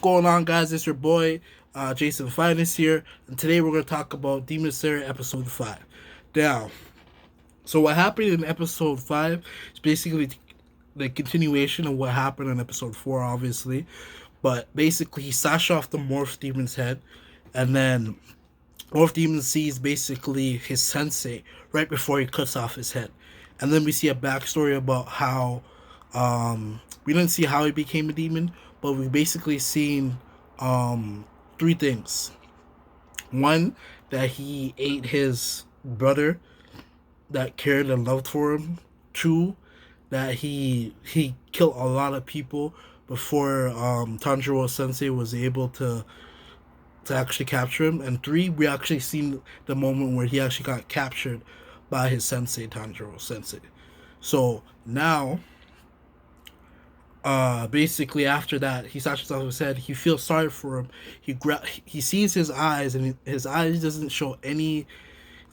going on, guys? It's your boy Jason Finest here, and today we're going to talk about Demon Slayer episode 5. Now, so what happened in episode 5 is basically the continuation of what happened in episode 4, obviously. But basically, he slashed off the Morph Demon's head, and then Morph Demon sees basically his sensei right before he cuts off his head. And then we see a backstory about how we didn't see how he became a demon, but we basically seen three things. One, that he ate his brother that cared and loved for him. Two, that he killed a lot of people before Tanjiro Sensei was able to actually capture him. And three, we actually seen the moment where he actually got captured by his sensei, Tanjiro Sensei. So now, basically after that, he slashes off his head. He feels sorry for him. He sees his eyes, and his eyes doesn't show any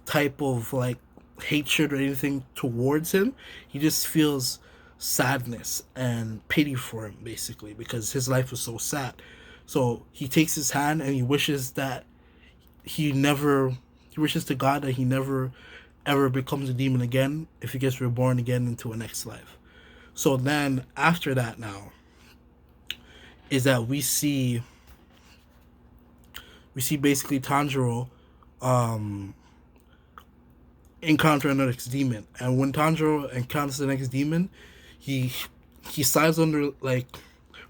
type of like hatred or anything towards him. He just feels sadness and pity for him, basically, because his life was so sad. So he takes his hand and he wishes that he never he wishes to God that he never ever becomes a demon again if he gets reborn again into a next life. So then after that now is that we see basically Tanjiro um encounter the next demon. And when Tanjiro encounters the next demon, he he slides under like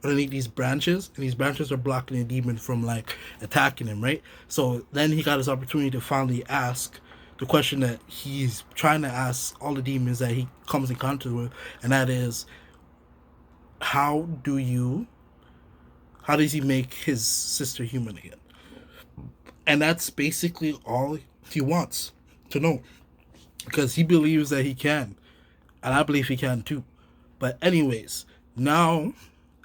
underneath these branches, and these branches are blocking the demon from like attacking him, right? So then he got his opportunity to finally ask the question that he's trying to ask all the demons that he comes in contact with, and that is, how do you how does he make his sister human again? And that's basically all he wants to know, because he believes that he can, and I believe he can too. But anyways, now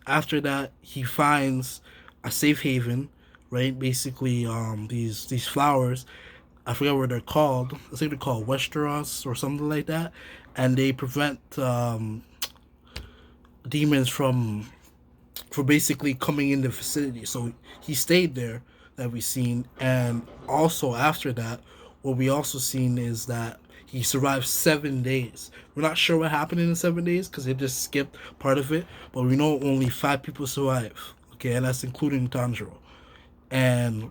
after that, he finds a safe haven, right? Basically, these flowers, I forget what they're called. I think they're called Westeros or something like that, and they prevent demons for basically coming in the vicinity. So he stayed there, that we seen. And also after that, what we also seen is that he survived 7 days. We're not sure what happened in the 7 days because they just skipped part of it, but we know only 5 people survive. Okay, and that's including Tanjiro. And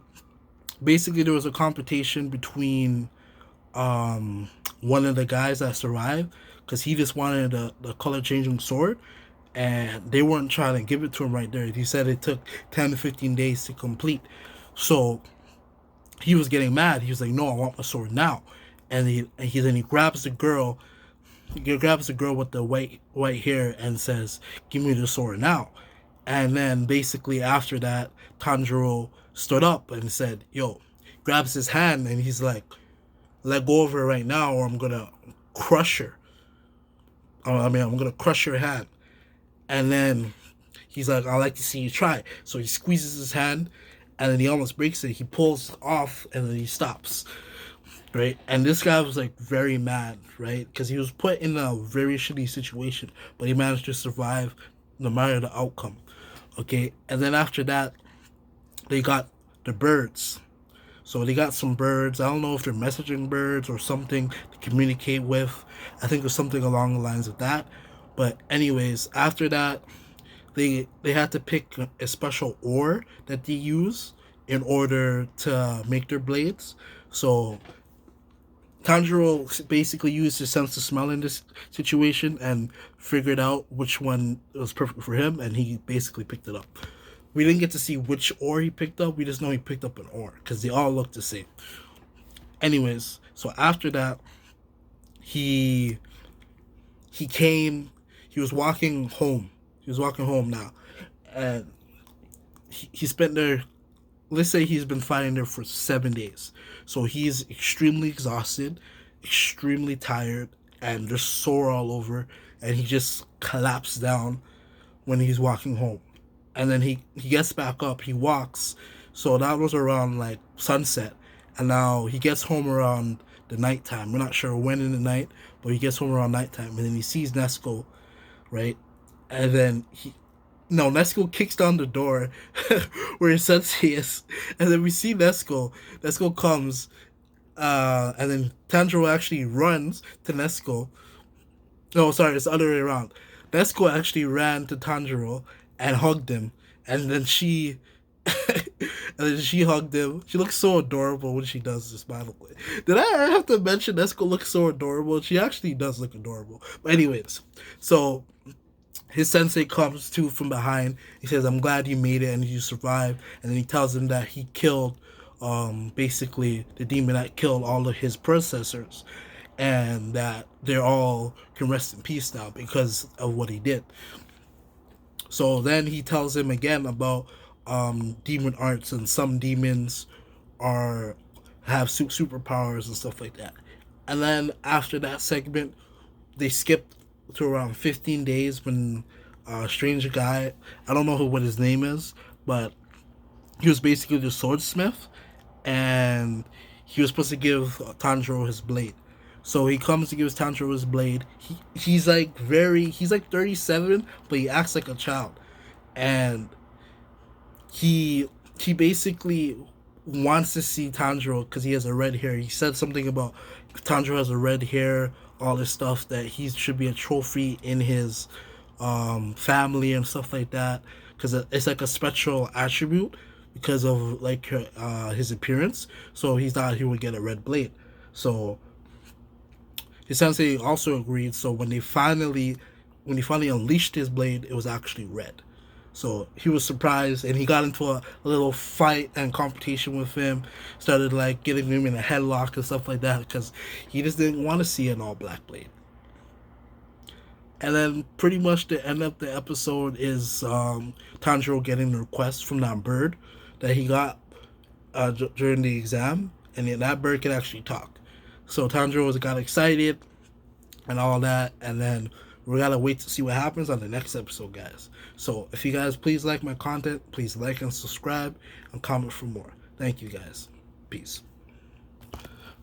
basically, there was a competition between one of the guys that survived, because he just wanted the color changing sword, and they weren't trying to give it to him right there. He said it took 10 to 15 days to complete. So he was getting mad. He was like, "No, I want my sword now." And he grabs the girl. He grabs the girl with the white hair and says, "Give me the sword now." And then basically after that, Tanjiro stood up and said, "Yo," grabs his hand and he's like, "Let go of her right now, or I'm gonna crush her. I'm gonna crush your hand." And then he's like, "I'd like to see you try." So he squeezes his hand, and then he almost breaks it. He pulls off, and then he stops, right? And this guy was like very mad, right? Because he was put in a very shitty situation, but he managed to survive no matter the outcome. Okay, and then after that, they got the birds. So they got some birds. I don't know if they're messaging birds or something to communicate with. I think it was something along the lines of that. But anyways, after that, they had to pick a special ore that they use in order to make their blades. So Tanjiro basically used his sense of smell in this situation and figured out which one was perfect for him, and he basically picked it up. We didn't get to see which ore he picked up. We just know he picked up an ore because they all look the same. Anyways, so after that, he he came. He was walking home. He was walking home now, and he spent there. Let's say he's been fighting there for 7 days. So he's extremely exhausted, extremely tired, and just sore all over. And he just collapsed down when he's walking home. And then he gets back up, he walks. So that was around like sunset. And now he gets home around the nighttime. We're not sure when in the night, but he gets home around nighttime. And then he sees Nesco, right? And then No, Nesco kicks down the door where his sensei is, and then we see Nesco. Nesco comes, and then Tanjiro actually runs to Nesco. No, sorry, it's the other way around. Nesco actually ran to Tanjiro and hugged him, and then she, and then she hugged him. She looks so adorable when she does this. By the way, did I have to mention Nesco looks so adorable? She actually does look adorable. But anyways, so his sensei comes to from behind. He says, "I'm glad you made it and you survived." And then he tells him that he killed, basically the demon that killed all of his predecessors, and that they're all can rest in peace now because of what he did. So then he tells him again about demon arts, and some demons are have superpowers and stuff like that. And then after that segment, they skipped to around 15 days when a stranger guy, I don't know what his name is, but he was basically the swordsmith, and he was supposed to give Tanjiro his blade. So he comes to give Tanjiro his blade. He's like 37, but he acts like a child, and he he basically wants to see Tanjiro because he has a red hair. He said something about Tanjiro has a red hair, all this stuff that he should be a trophy in his family and stuff like that because it's like a special attribute because of like his appearance. So he thought he would get a red blade. So his sensei also agreed. So when he finally unleashed his blade, it was actually red. So he was surprised, and he got into a little fight and competition with him. Started like getting him in a headlock and stuff like that because he just didn't want to see an all black blade. And then pretty much the end of the episode is Tanjiro getting the request from that bird that he got during the exam, and then that bird can actually talk. So Tanjiro got excited and all that, and then we gotta wait to see what happens on the next episode, guys. So if you guys please like my content, please like and subscribe and comment for more. Thank you guys. Peace.